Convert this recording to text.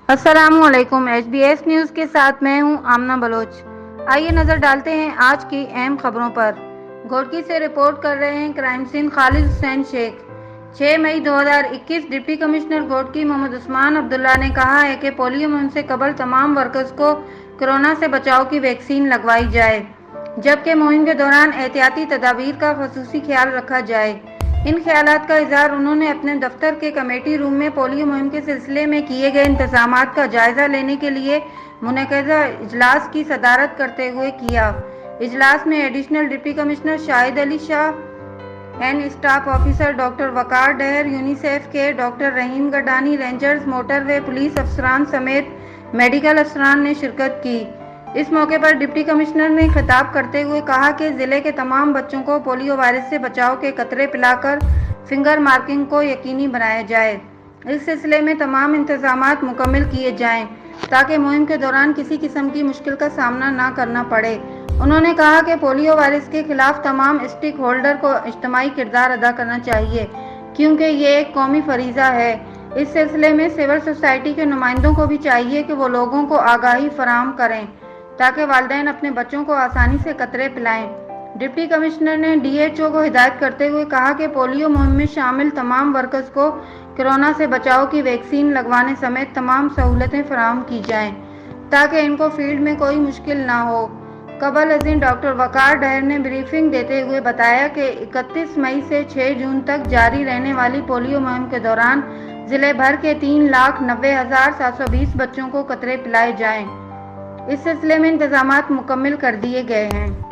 अस्सलामुअलैकुम। SBS news के साथ मैं हूं आमना बलोच। आइए नज़र डालते हैं आज की अहम खबरों पर। घोटकी से रिपोर्ट कर रहे हैं क्राइम सीन खालिद हुसैन शेख। 6 मई 2021 डिप्टी कमिश्नर घोटकी मोहम्मद उस्मान अब्दुल्ला ने कहा है कि पोलियो मुहिम से कबल तमाम वर्कर्स को कोरोना से बचाव की वैक्सीन लगवाई जाए, जबकि मुहिम के दौरान एहतियाती तदाबीर का खसूसी ख्याल रखा जाए। इन ख्यालात का इजहार उन्होंने अपने दफ्तर के कमेटी रूम में पोलियो मुहिम के सिलसिले में किए गए इंतजामात का जायजा लेने के लिए मुनक़दा इजलास की सदारत करते हुए किया। इजलास में additional deputy commissioner Shahid Ali Shah and staff officer doctor Waqar Dahar, UNICEF के doctor Rahim Gadani, rangers, motorway police अफसरान समेत मेडिकल अफसरान ने शिरकत की। इस मौके पर डिप्टी कमिश्नर ने खिताब करते हुए कहा कि जिले के तमाम बच्चों को पोलियो वायरस से बचाव के कतरे पिलाकर फिंगर मार्किंग को यकीनी बनाया जाए। इस सिलसिले में तमाम इंतजामात मुकम्मल किए जाएं ताकि मुहिम के दौरान किसी किस्म की मुश्किल का सामना न करना पड़े। उन्होंने कहा कि पोलियो वायरस के खिलाफ तमाम स्टेक होल्डर को इज्तिमाई किरदार अदा करना चाहिए, क्योंकि ये एक कौमी फरीज़ा है। इस सिलसिले में सिविल सोसाइटी के नुमाइंदों को भी चाहिए कि वो लोगों को आगाही फराहम करें ताकि वालिदैन अपने बच्चों को आसानी से कतरे पिलाएं। डिप्टी कमिश्नर ने DHO को हिदायत करते हुए कहा कि पोलियो मुहिम में शामिल तमाम वर्कर्स को कोरोना से बचाव की वैक्सीन लगवाने समेत तमाम सहूलतें फराहम की जाएं ताकि इनको फील्ड में कोई मुश्किल ना हो। कबल अज़ीं डॉक्टर वकार डहर ने ब्रीफिंग देते हुए बताया कि 31 मई से 6 जून तक जारी रहने वाली पोलियो मुहिम के दौरान जिले भर के 3,90,720 बच्चों को कतरे पिलाए जाएं। इस सिलसिले में इंतजामात मुकम्मल कर दिए गए हैं।